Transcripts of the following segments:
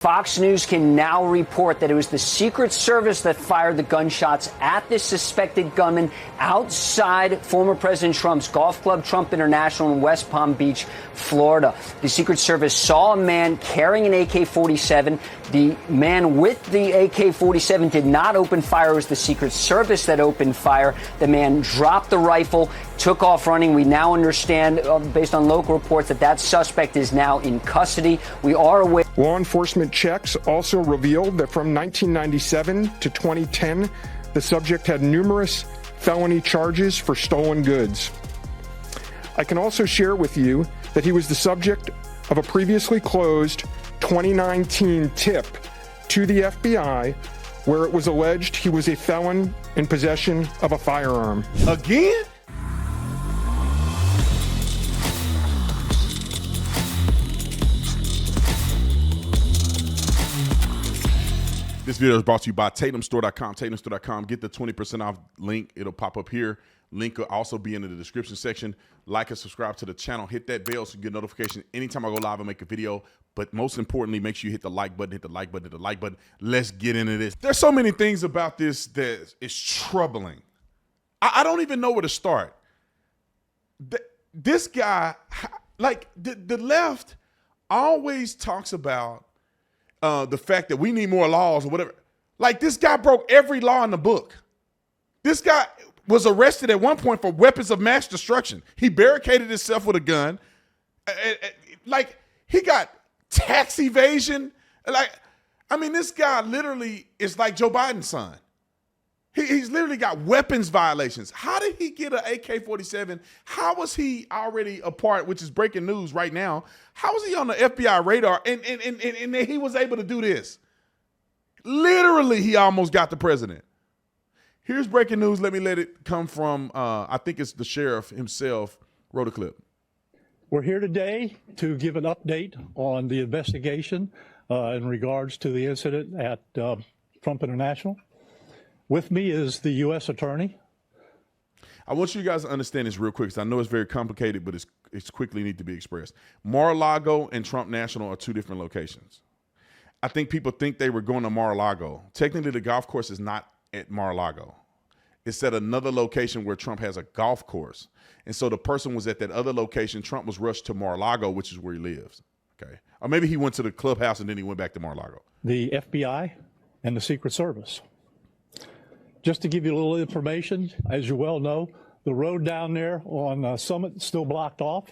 Fox News can now report that it was the Secret Service that fired the gunshots at this suspected gunman outside former President Trump's golf club, Trump International, in West Palm Beach, Florida. The Secret Service saw a man carrying an AK-47. The man with the AK-47 did not open fire. It was the Secret Service that opened fire. The man dropped the rifle, took off running. We now understand, based on local reports, that suspect is now in custody. We are aware. Law enforcement checks also revealed that from 1997 to 2010, the subject had numerous felony charges for stolen goods. I can also share with you that he was the subject of a previously closed 2019 tip to the FBI where it was alleged he was a felon in possession of a firearm. Again? This video is brought to you by TatumStore.com. TatumStore.com. Get the 20% off link. It'll pop up here. Link will also be in the description section. Like and subscribe to the channel. Hit that bell so you get notification anytime I go live and make a video. But most importantly, make sure you hit the like button, hit the like button, hit the like button. Let's get into this. There's so many things about this that is troubling. I don't even know where to start. This guy, like the left always talks about the fact that we need more laws or whatever. Like, this guy broke every law in the book. This guy was arrested at one point for weapons of mass destruction. He barricaded himself with a gun. Like, he got tax evasion. Like, I mean, this guy literally is like Joe Biden's son. He's literally got weapons violations. How did he get an AK-47? How was he already a part, which is breaking news right now? How was he on the FBI radar and he was able to do this? Literally, he almost got the president. Here's breaking news. Let it come from, I think it's the sheriff himself, wrote a clip. We're here today to give an update on the investigation in regards to the incident at Trump International. With me is the U.S. Attorney. I want you guys to understand this real quick, because I know it's very complicated, but it's quickly need to be expressed. Mar-a-Lago and Trump National are two different locations. I think people think they were going to Mar-a-Lago. Technically, the golf course is not at Mar-a-Lago. It's at another location where Trump has a golf course. And so the person was at that other location. Trump was rushed to Mar-a-Lago, which is where he lives. Okay. Or maybe he went to the clubhouse and then he went back to Mar-a-Lago. The FBI and the Secret Service. Just to give you a little information, as you well know, the road down there on Summit is still blocked off.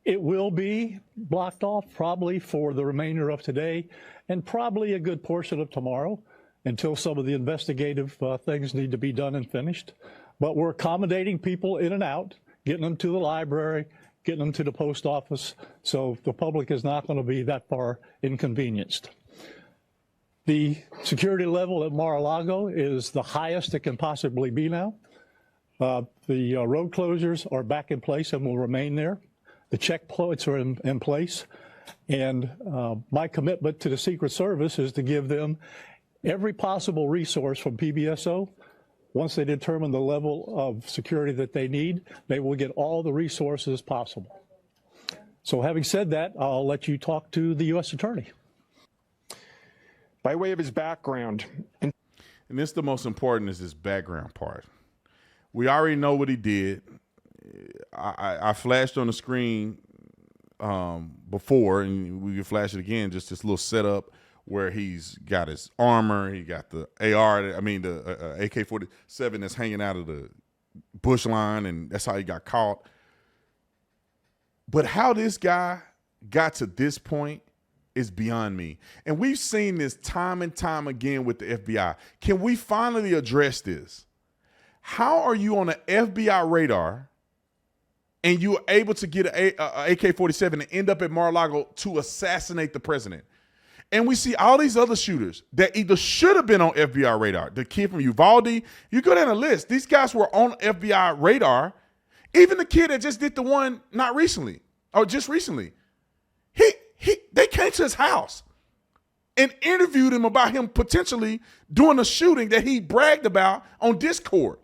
It will be blocked off probably for the remainder of today and probably a good portion of tomorrow until some of the investigative things need to be done and finished. But we're accommodating people in and out, getting them to the library, getting them to the post office, so the public is not going to be that far inconvenienced. The security level at Mar-a-Lago is the highest it can possibly be now. The road closures are back in place and will remain there. The checkpoints are in place. And my commitment to the Secret Service is to give them every possible resource from PBSO. Once they determine the level of security that they need, they will get all the resources possible. So having said that, I'll let you talk to the U.S. Attorney. By way of his background. And this the most important, is this background part. We already know what he did. I flashed on the screen before, and we can flash it again, just this little setup where he's got his armor, he got the the AK-47 that's hanging out of the bush line, and that's how he got caught. But how this guy got to this point is beyond me. And we've seen this time and time again with the FBI. Can we finally address this? How are you on the FBI radar and you were able to get an AK-47 and end up at Mar-a-Lago to assassinate the president? And we see all these other shooters that either should have been on FBI radar. The kid from Uvalde, you go down the list. These guys were on FBI radar. Even the kid that just did the one not recently, or just recently. They came to his house and interviewed him about him potentially doing a shooting that he bragged about on Discord.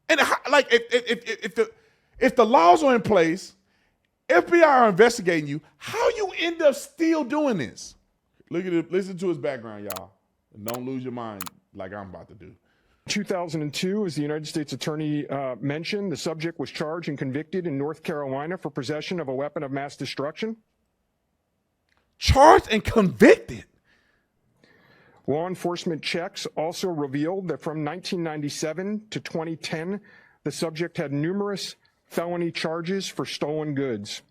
And like, if the laws are in place, FBI are investigating you, how you end up still doing this? Look at it. Listen to his background, y'all. And don't lose your mind like I'm about to do. 2002, as the United States Attorney mentioned, the subject was charged and convicted in North Carolina for possession of a weapon of mass destruction. Charged and convicted? Law enforcement checks also revealed that from 1997 to 2010, the subject had numerous felony charges for stolen goods.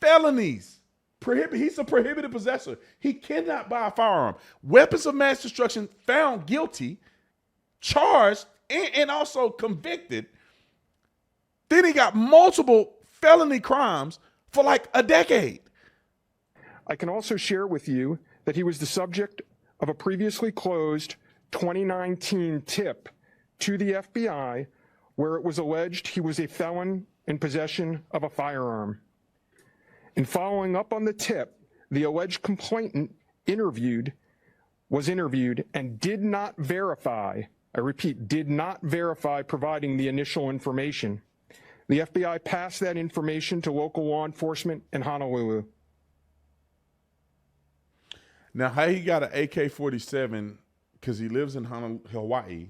Felonies. He's a prohibited possessor. He cannot buy a firearm. Weapons of mass destruction, found guilty, charged, and also convicted. Then he got multiple felony crimes for like a decade. I can also share with you that he was the subject of a previously closed 2019 tip to the FBI where it was alleged he was a felon in possession of a firearm. In following up on the tip, the alleged complainant was interviewed and did not verify, I repeat, did not verify providing the initial information. The FBI passed that information to local law enforcement in Honolulu. Now, how he got an AK-47, because he lives in Hawaii,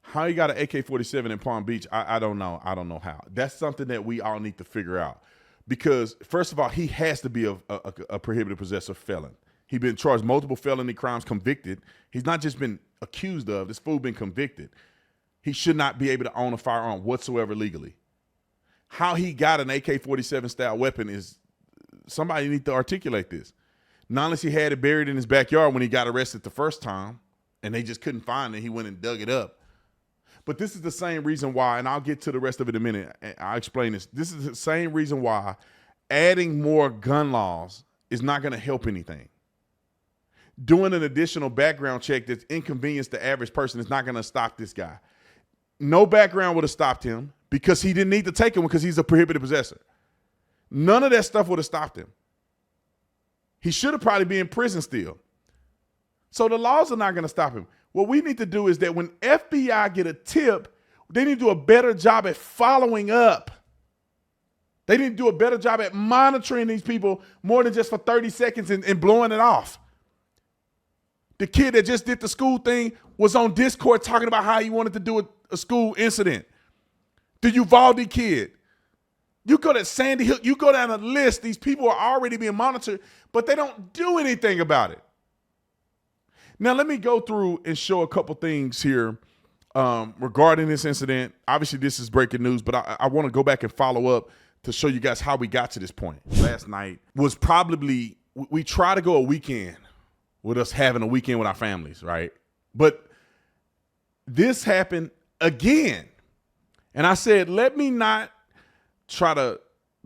how he got an AK-47 in Palm Beach, I don't know. I don't know how. That's something that we all need to figure out. Because, first of all, he has to be a prohibited possessor felon. He's been charged multiple felony crimes, convicted. He's not just been accused of. This fool been convicted. He should not be able to own a firearm whatsoever legally. How he got an AK-47 style weapon is, somebody need to articulate this. Not unless he had it buried in his backyard when he got arrested the first time and they just couldn't find it. He went and dug it up. But this is the same reason why, and I'll get to the rest of it in a minute. I'll explain this. This is the same reason why adding more gun laws is not going to help anything. Doing an additional background check that's inconvenienced the average person is not going to stop this guy. No background would have stopped him because he didn't need to take one because he's a prohibited possessor. None of that stuff would have stopped him. He should have probably been in prison still. So the laws are not going to stop him. What we need to do is that when FBI get a tip, they need to do a better job at following up. They need to do a better job at monitoring these people more than just for 30 seconds and blowing it off. The kid that just did the school thing was on Discord talking about how he wanted to do a school incident. The Uvalde kid. You go to Sandy Hook, you go down a list, these people are already being monitored, but they don't do anything about it. Now, let me go through and show a couple things here regarding this incident. Obviously, this is breaking news, but I want to go back and follow up to show you guys how we got to this point. Last night was probably, we try to go a weekend with us having a weekend with our families, right? But this happened again. And I said, let me not try to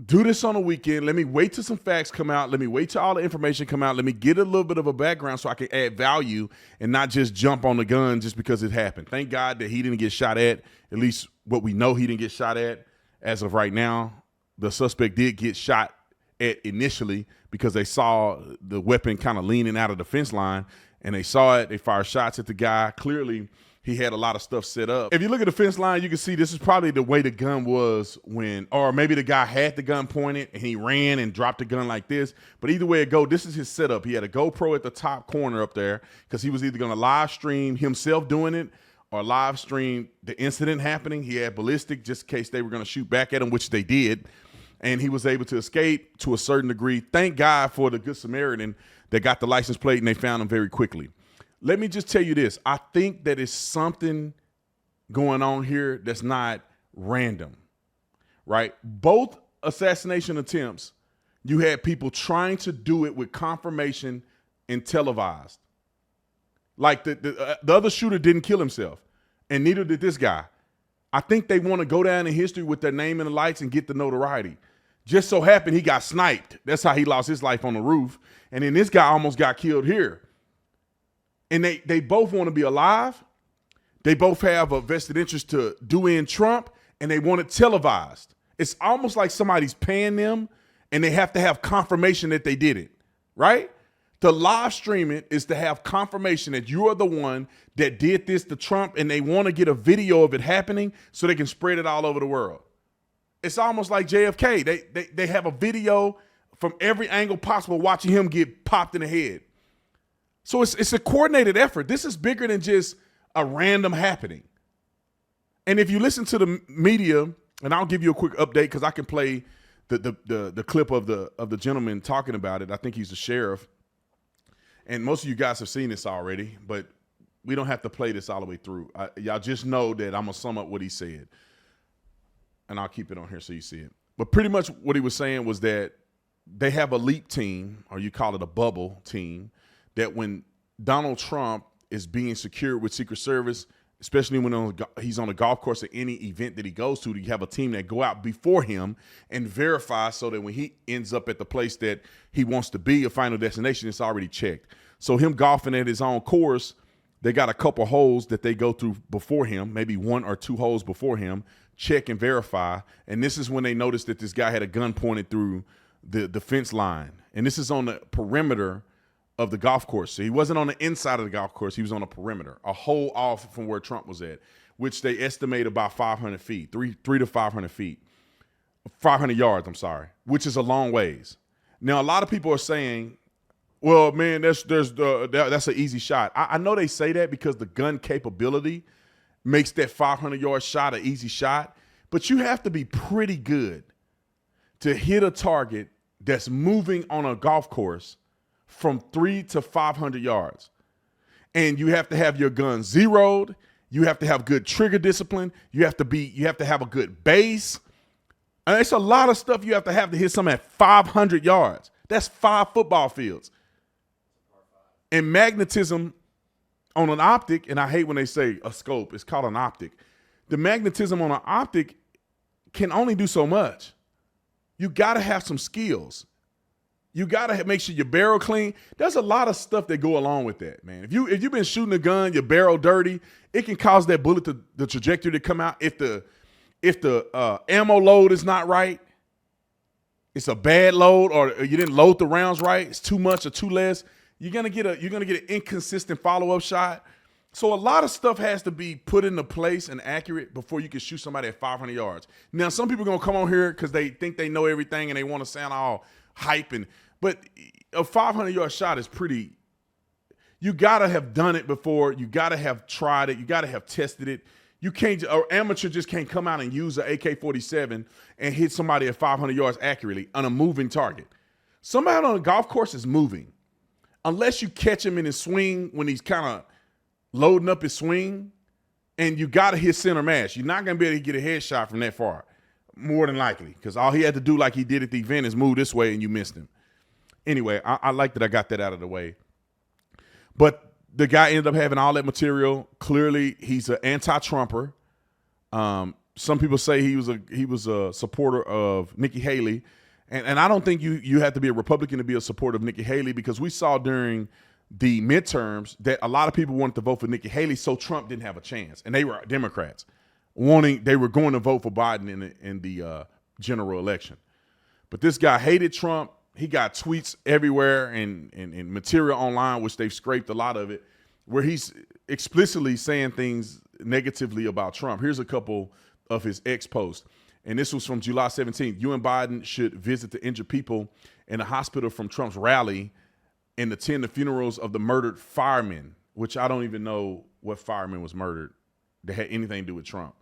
do this on a weekend. Let me wait till some facts come out. Let me wait till all the information come out. Let me get a little bit of a background so I can add value and not just jump on the gun just because it happened. Thank God that he didn't get shot at least what we know he didn't get shot at as of right now. The suspect did get shot at initially because they saw the weapon kind of leaning out of the fence line and they saw it. They fired shots at the guy. Clearly, he had a lot of stuff set up. If you look at the fence line, you can see this is probably the way the gun was when, or maybe the guy had the gun pointed and he ran and dropped the gun like this. But either way it go, this is his setup. He had a GoPro at the top corner up there because he was either going to live stream himself doing it or live stream the incident happening. He had ballistic just in case they were going to shoot back at him, which they did. And he was able to escape to a certain degree. Thank God for the Good Samaritan that got the license plate and they found him very quickly. Let me just tell you this. I think that it's something going on here that's not random, right? Both assassination attempts, you had people trying to do it with confirmation and televised. Like the other shooter didn't kill himself, and neither did this guy. I think they want to go down in history with their name in the lights and get the notoriety. Just so happened he got sniped. That's how he lost his life on the roof. And then this guy almost got killed here. And they both want to be alive. They both have a vested interest to do in Trump, and they want it televised. It's almost like somebody's paying them, and they have to have confirmation that they did it, right? To live stream it is to have confirmation that you are the one that did this to Trump, and they want to get a video of it happening so they can spread it all over the world. It's almost like JFK. They have a video from every angle possible, watching him get popped in the head. So it's a coordinated effort. This is bigger than just a random happening. And if you listen to the media, and I'll give you a quick update because I can play the clip of the gentleman talking about it. I think he's the sheriff. And most of you guys have seen this already, but we don't have to play this all the way through. Y'all just know that I'm going to sum up what he said. And I'll keep it on here so you see it. But pretty much what he was saying was that they have a leap team, or you call it a bubble team, that when Donald Trump is being secured with Secret Service, especially when he's on a golf course at any event that he goes to, you have a team that go out before him and verify so that when he ends up at the place that he wants to be, a final destination, it's already checked. So him golfing at his own course, they got a couple holes that they go through before him, maybe 1 or 2 holes before him, check and verify. And this is when they noticed that this guy had a gun pointed through the fence line. And this is on the perimeter of the golf course. So he wasn't on the inside of the golf course. He was on a perimeter, a hole off from where Trump was at, which they estimate about 500 feet, 300 to 500 feet, 500 yards, I'm sorry, which is a long ways. Now, a lot of people are saying, well, man, that's an easy shot. I know they say that because the gun capability makes that 500-yard shot an easy shot, but you have to be pretty good to hit a target that's moving on a golf course from 300 to 500 yards. And you have to have your gun zeroed. You have to have good trigger discipline. You have to have a good base. And it's a lot of stuff you have to hit something at 500 yards. That's 5 football fields. And magnetism on an optic, and I hate when they say a scope, it's called an optic. The magnetism on an optic can only do so much. You got to have some skills. You got to make sure your barrel clean. There's a lot of stuff that go along with that, man. If you've been shooting a gun, your barrel dirty, it can cause that bullet the trajectory to come out. If the ammo load is not right, it's a bad load, or you didn't load the rounds right, it's too much or too less, you're gonna get an inconsistent follow-up shot. So a lot of stuff has to be put into place and accurate before you can shoot somebody at 500 yards. Now, some people are gonna come on here because they think they know everything and they want to sound all hype, but a 500-yard shot is pretty. You gotta have done it before. You gotta have tried it. You gotta have tested it. You can't. An amateur just can't come out and use an AK-47 and hit somebody at 500 yards accurately on a moving target. Somebody on a golf course is moving. Unless you catch him in his swing when he's kind of loading up his swing, and you got to hit center mass. You're not going to be able to get a headshot from that far, more than likely, because all he had to do, like he did at the event, is move this way and you missed him. Anyway, I like that I got that out of the way. But the guy ended up having all that material. Clearly, he's an anti-Trumper. Some people say he was a supporter of Nikki Haley. And I don't think you have to be a Republican to be a supporter of Nikki Haley, because we saw during the midterms that a lot of people wanted to vote for Nikki Haley, so Trump didn't have a chance. And they were Democrats. They were going to vote for Biden in the general election. But this guy hated Trump. He got tweets everywhere and material online, which they've scraped a lot of it, where he's explicitly saying things negatively about Trump. Here's a couple of his ex posts. And this was from July 17th. You and Biden should visit the injured people in the hospital from Trump's rally and attend the funerals of the murdered firemen, which I don't even know what fireman was murdered that had anything to do with Trump.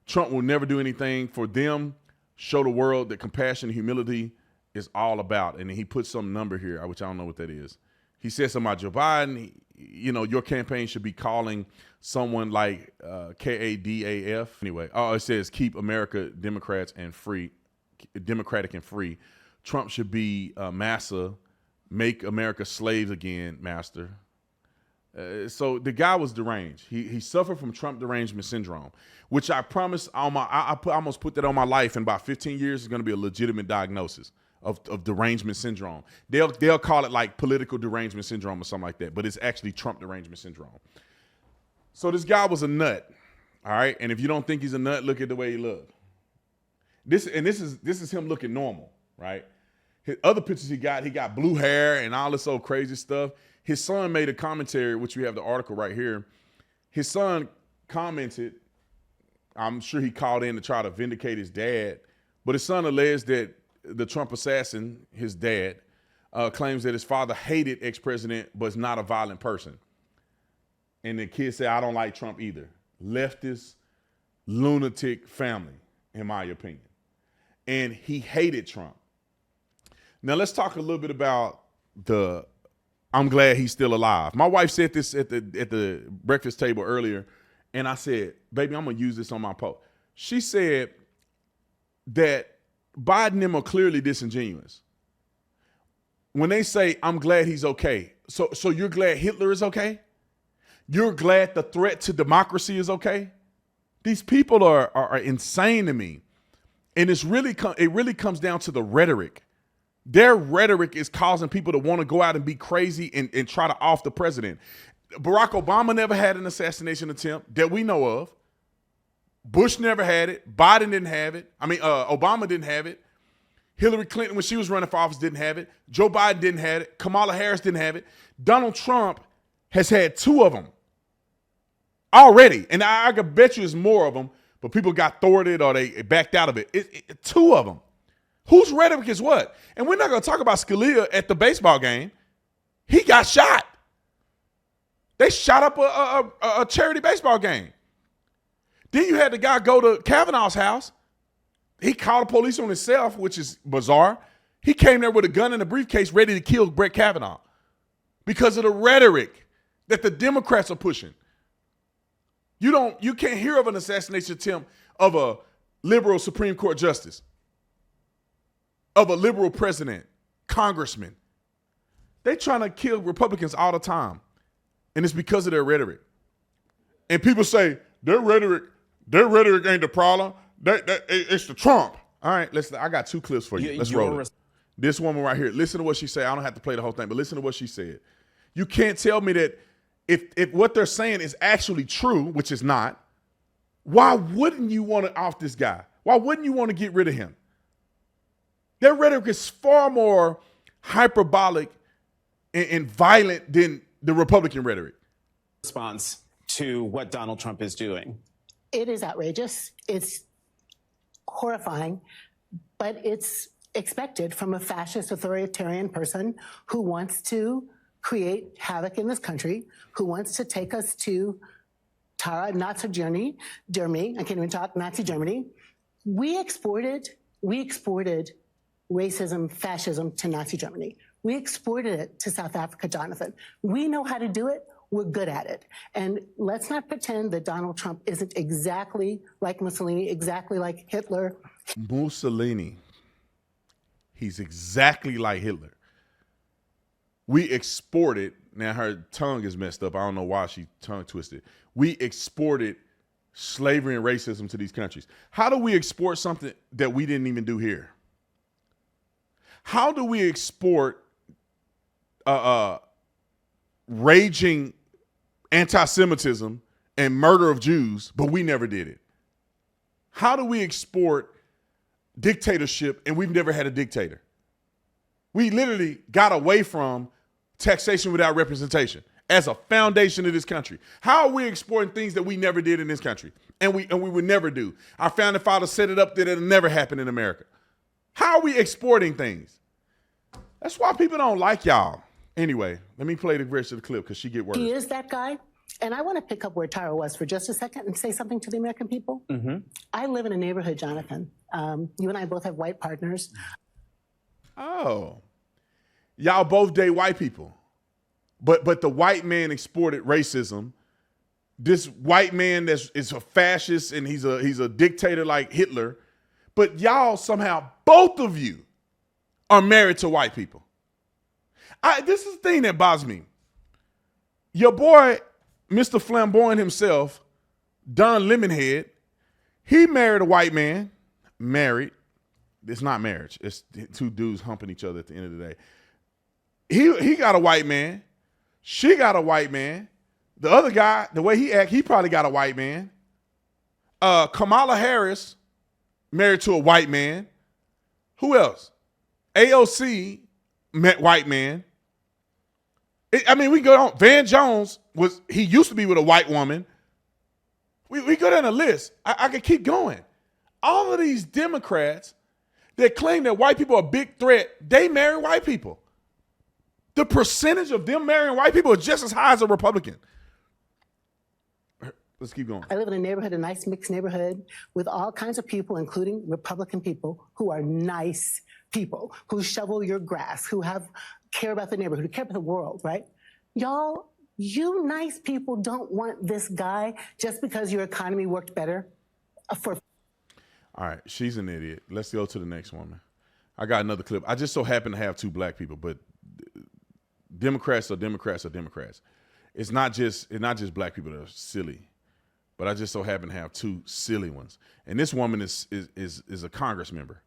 Trump will never do anything for them. Show the world that compassion and humility is all about. And then he put some number here, which I don't know what that is. He said something about Joe Biden. Your campaign should be calling someone like KADAF. Anyway, it says keep America democratic and free. Trump should be Massa, make America slaves again, master. So the guy was deranged. He suffered from Trump derangement syndrome, which I promise I almost put that on my life in about 15 years is going to be a legitimate diagnosis of derangement syndrome. They'll call it like political derangement syndrome or something like that, but it's actually Trump derangement syndrome. So this guy was a nut, all right? And if you don't think he's a nut, look at the way he looked. This is him looking normal, right? His other pictures he got blue hair and all this old crazy stuff. His son made a commentary, which we have the article right here. His son commented, I'm sure he called in to try to vindicate his dad, but his son alleged that the Trump assassin, his dad, claims that his father hated ex-president but is not a violent person. And the kid said, I don't like Trump either. Leftist, lunatic family, in my opinion. And he hated Trump. Now let's talk a little bit about I'm glad he's still alive. My wife said this at the breakfast table earlier, and I said, baby, I'm going to use this on my post. She said that Biden and them are clearly disingenuous. When they say, I'm glad he's okay, so you're glad Hitler is okay? You're glad the threat to democracy is okay? These people are insane to me. And it really comes down to the rhetoric. Their rhetoric is causing people to want to go out and be crazy and try to off the president. Barack Obama never had an assassination attempt that we know of. Bush never had it. Biden didn't have it. Obama didn't have it. Hillary Clinton, when she was running for office, didn't have it. Joe Biden didn't have it. Kamala Harris didn't have it. Donald Trump has had 2 of them already. And I could bet you there's more of them, but people got thwarted or they backed out of it. 2 of them. Whose rhetoric is what? And we're not going to talk about Scalia at the baseball game. He got shot. They shot up a charity baseball game. Then you had the guy go to Kavanaugh's house. He called the police on himself, which is bizarre. He came there with a gun and a briefcase ready to kill Brett Kavanaugh because of the rhetoric that the Democrats are pushing. You can't hear of an assassination attempt of a liberal Supreme Court justice, of a liberal president, congressman. They're trying to kill Republicans all the time, and it's because of their rhetoric. And people say their rhetoric ain't the problem. It's the Trump. All right, I got 2 clips for you. Let's roll it. This woman right here. Listen to what she said. I don't have to play the whole thing, but listen to what she said. You can't tell me that if what they're saying is actually true, which is not, why wouldn't you want to off this guy? Why wouldn't you want to get rid of him? Their rhetoric is far more hyperbolic and violent than the Republican rhetoric. Response to what Donald Trump is doing. It is outrageous. It's horrifying, but it's expected from a fascist authoritarian person who wants to create havoc in this country, who wants to take us to Nazi Germany. I can't even talk Nazi Germany. We exported racism, fascism to Nazi Germany. We exported it to South Africa, Jonathan. We know how to do it. We're good at it. And let's not pretend that Donald Trump isn't exactly like Mussolini, exactly like Hitler. Mussolini. He's exactly like Hitler. We exported, now her tongue is messed up. I don't know why she tongue twisted. We exported slavery and racism to these countries. How do we export something that we didn't even do here? How do we export raging anti-Semitism and murder of Jews, but we never did it? How do we export dictatorship and we've never had a dictator? We literally got away from taxation without representation as a foundation of this country. How are we exporting things that we never did in this country and we would never do? Our founding fathers set it up that it'll never happen in America. How are we exporting things? That's why people don't like y'all. Anyway, let me play the rest of the clip because she get worse. He is that guy. And I want to pick up where Tara was for just a second and say something to the American people. Mm-hmm. I live in a neighborhood, Jonathan. You and I both have white partners. Oh. Y'all both date white people. But the white man exported racism. This white man is a fascist and he's a dictator like Hitler. But y'all somehow, both of you, are married to white people. This is the thing that bothers me. Your boy, Mr. Flamboyant himself, Don Lemonhead, he married a white man. Married. It's not marriage. It's 2 dudes humping each other at the end of the day. He got a white man. She got a white man. The other guy, the way he act, he probably got a white man. Kamala Harris married to a white man. Who else? AOC met white man. We go on. Van Jones he used to be with a white woman. We go down the list. I could keep going. All of these Democrats that claim that white people are a big threat, they marry white people. The percentage of them marrying white people is just as high as a Republican. Let's keep going. I live in a neighborhood, a nice mixed neighborhood with all kinds of people, including Republican people who are nice people, who shovel your grass, who care about the neighborhood, who care about the world, right? Y'all, you nice people don't want this guy just because your economy worked better for. All right, she's an idiot. Let's go to the next woman. I got another clip. I just so happen to have two black people, but Democrats are Democrats are Democrats. It's not just black people that are silly, but I just so happen to have two silly ones. And this woman is a Congress member.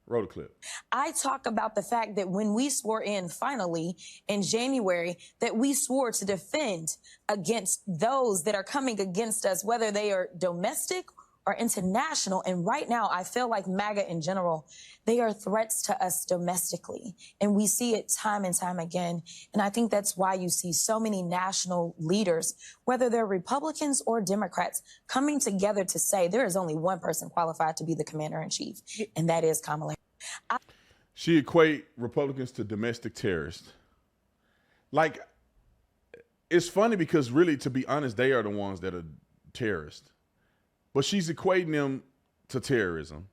Roll the clip. I talk about the fact that when we swore in finally in January, that we swore to defend against those that are coming against us, whether they are domestic or international. And right now, I feel like MAGA in general, they are threats to us domestically. And we see it time and time again. And I think that's why you see so many national leaders, whether they're Republicans or Democrats, coming together to say there is only one person qualified to be the commander in chief, and that is Kamala Harris. She equate Republicans to domestic terrorists. Like, it's funny because really, to be honest, they are the ones that are terrorists. But she's equating them to terrorism.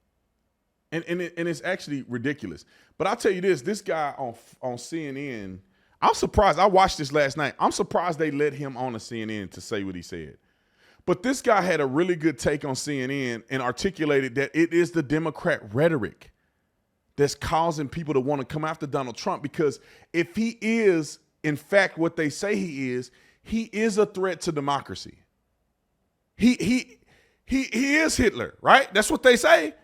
And it's actually ridiculous. But I'll tell you this guy on CNN, I'm surprised. I watched this last night. I'm surprised they let him on a CNN to say what he said. But this guy had a really good take on CNN and articulated that it is the Democrat rhetoric that's causing people to want to come after Donald Trump, because if he is, in fact, what they say he is a threat to democracy. He is Hitler, right? That's what they say.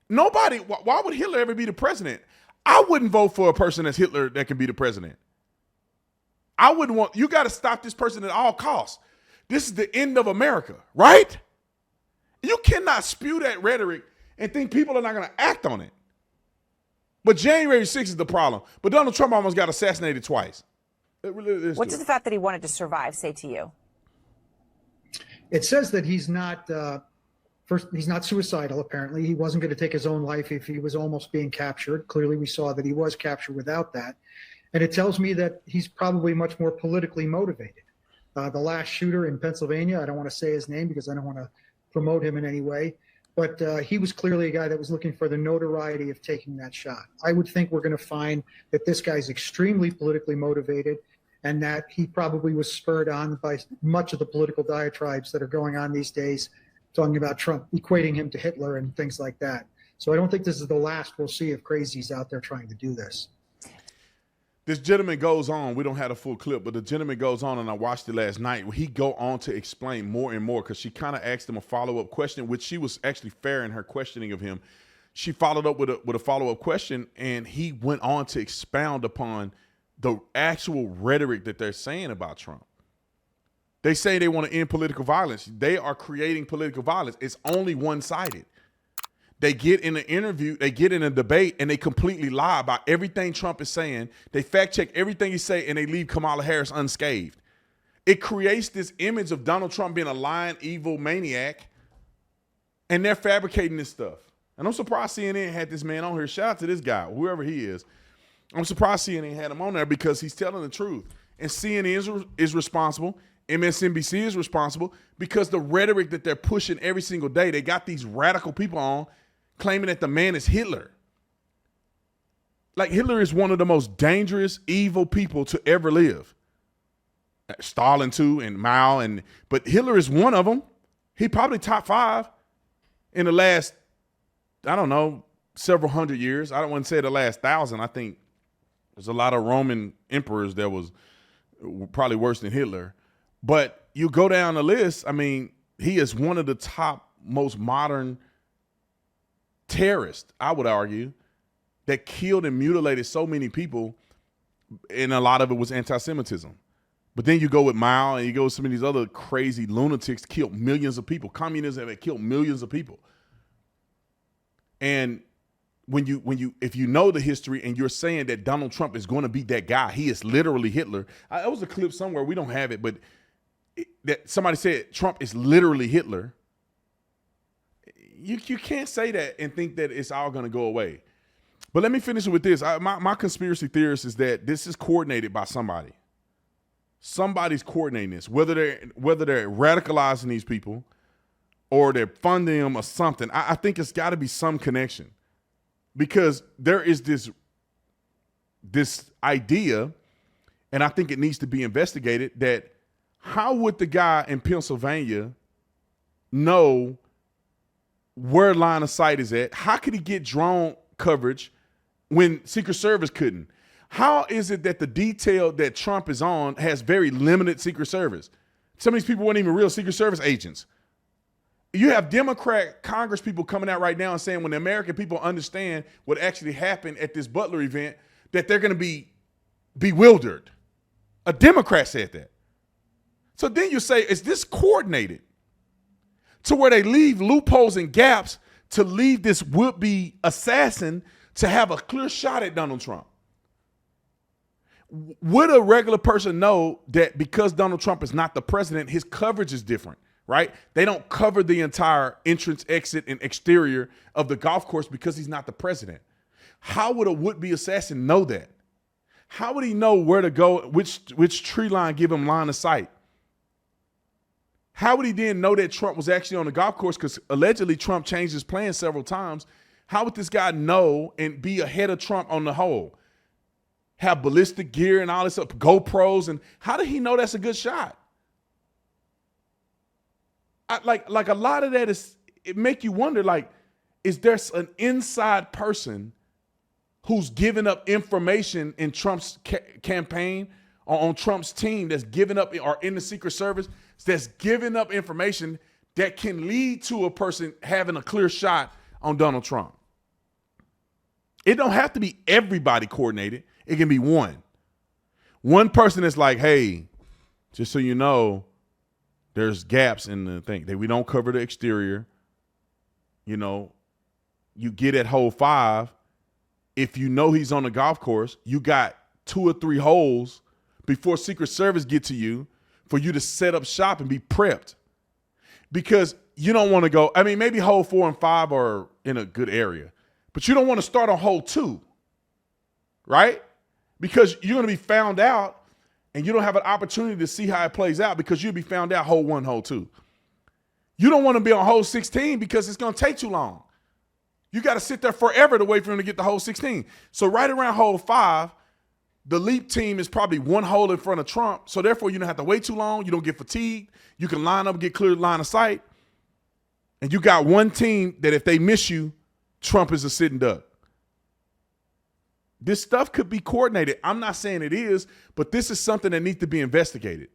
Nobody, why would Hitler ever be the president? I wouldn't vote for a person that's Hitler that can be the president. I wouldn't want, you got to stop this person at all costs. This is the end of America, right? You cannot spew that rhetoric and think people are not going to act on it. But January 6th is the problem. But Donald Trump almost got assassinated twice. What does the fact that he wanted to survive say to you? It says that he's not he's not suicidal. Apparently, he wasn't going to take his own life if he was almost being captured. Clearly, we saw that he was captured without that, and it tells me that he's probably much more politically motivated. The last shooter in Pennsylvania, I don't want to say his name because I don't want to promote him in any way, but he was clearly a guy that was looking for the notoriety of taking that shot. I would think we're going to find that this guy's extremely politically motivated, and that he probably was spurred on by much of the political diatribes that are going on these days, talking about Trump, equating him to Hitler and things like that. So I don't think this is the last we'll see of crazies out there trying to do this. This gentleman goes on, we don't have a full clip, but the gentleman goes on, and I watched it last night, he go on to explain more and more, because she kind of asked him a follow-up question, which she was actually fair in her questioning of him. She followed up with a follow-up question, and he went on to expound upon the actual rhetoric that they're saying about Trump. They say they want to end political violence. They are creating political violence. It's only one-sided. They get in an interview, they get in a debate, and they completely lie about everything Trump is saying. They fact-check everything he say, and they leave Kamala Harris unscathed. It creates this image of Donald Trump being a lying, evil maniac, and they're fabricating this stuff. And I'm surprised CNN had this man on here. Shout out to this guy, whoever he is. I'm surprised CNN had him on there because he's telling the truth. And CNN is responsible. MSNBC is responsible because the rhetoric that they're pushing every single day, they got these radical people on claiming that the man is Hitler. Like, Hitler is one of the most dangerous, evil people to ever live. Stalin too, and Mao, but Hitler is one of them. He probably top 5 in the last, I don't know, several hundred years. I don't want to say the last 1,000. I think there's a lot of Roman emperors that was probably worse than Hitler. But you go down the list, I mean, he is one of the top most modern terrorists, I would argue, that killed and mutilated so many people, and a lot of it was anti-Semitism. But then you go with Mao, and you go with some of these other crazy lunatics killed millions of people. Communism had killed millions of people. And if you know the history and you're saying that Donald Trump is going to be that guy, he is literally Hitler. That was a clip somewhere, we don't have it, but that somebody said Trump is literally Hitler. You can't say that and think that it's all going to go away. But let me finish with this. My conspiracy theorist is that this is coordinated by somebody. Somebody's coordinating this, whether they're radicalizing these people or they're funding them or something. I think it's got to be some connection, because there is this idea, and I think it needs to be investigated, that how would the guy in Pennsylvania know where line of sight is at? How could he get drone coverage when Secret Service couldn't? How is it that the detail that Trump is on has very limited Secret Service? Some of these people weren't even real Secret Service agents. You have Democrat Congress people coming out right now and saying when the American people understand what actually happened at this Butler event, that they're going to be bewildered. A Democrat said that. So then you say, is this coordinated to where they leave loopholes and gaps to leave this would-be assassin to have a clear shot at Donald Trump? Would a regular person know that because Donald Trump is not the president, his coverage is different, right? They don't cover the entire entrance, exit, and exterior of the golf course because he's not the president. How would a would-be assassin know that? How would he know where to go, which tree line give him line of sight? How would he then know that Trump was actually on the golf course? Because allegedly Trump changed his plan several times. How would this guy know and be ahead of Trump on the hole? Have ballistic gear and all this stuff, GoPros, and how did he know that's a good shot? Like a lot of that it make you wonder, like, is there an inside person who's giving up information in Trump's campaign or on Trump's team that's giving up, or in the Secret Service that's giving up information that can lead to a person having a clear shot on Donald Trump? It don't have to be everybody coordinated. It can be one person that's like, hey, just so you know, there's gaps in the thing that we don't cover the exterior. You know, you get at hole 5. If you know he's on the golf course, you got 2 or 3 holes before Secret Service get to you for you to set up shop and be prepped. Because you don't want to go, I mean, maybe hole 4 and 5 are in a good area, but you don't want to start on hole 2, right? Because you're going to be found out and you don't have an opportunity to see how it plays out because you'll be found out hole 1, hole 2. You don't want to be on hole 16 because it's going to take too long. You got to sit there forever to wait for him to get to hole 16. So right around hole 5, the leap team is probably 1 hole in front of Trump. So therefore, you don't have to wait too long. You don't get fatigued. You can line up, get clear line of sight. And you got one team that if they miss you, Trump is a sitting duck. This stuff could be coordinated. I'm not saying it is, but this is something that needs to be investigated.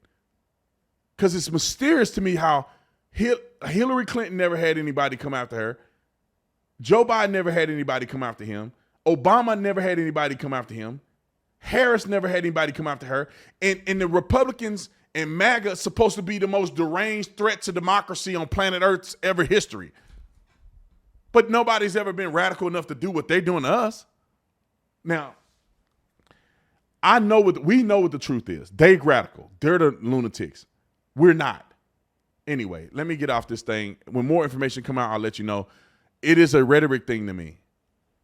Because it's mysterious to me how Hillary Clinton never had anybody come after her. Joe Biden never had anybody come after him. Obama never had anybody come after him. Harris never had anybody come after her. And the Republicans and MAGA are supposed to be the most deranged threat to democracy on planet Earth's ever history. But nobody's ever been radical enough to do what they're doing to us. Now, we know what the truth is. They're radical. They're the lunatics. We're not. Anyway, let me get off this thing. When more information come out, I'll let you know. It is a rhetoric thing to me.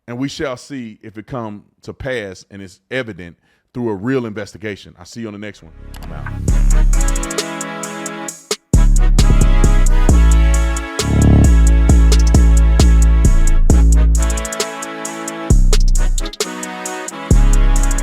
And we shall see if it come to pass and it's evident through a real investigation. I'll see you on the next one. I'm out.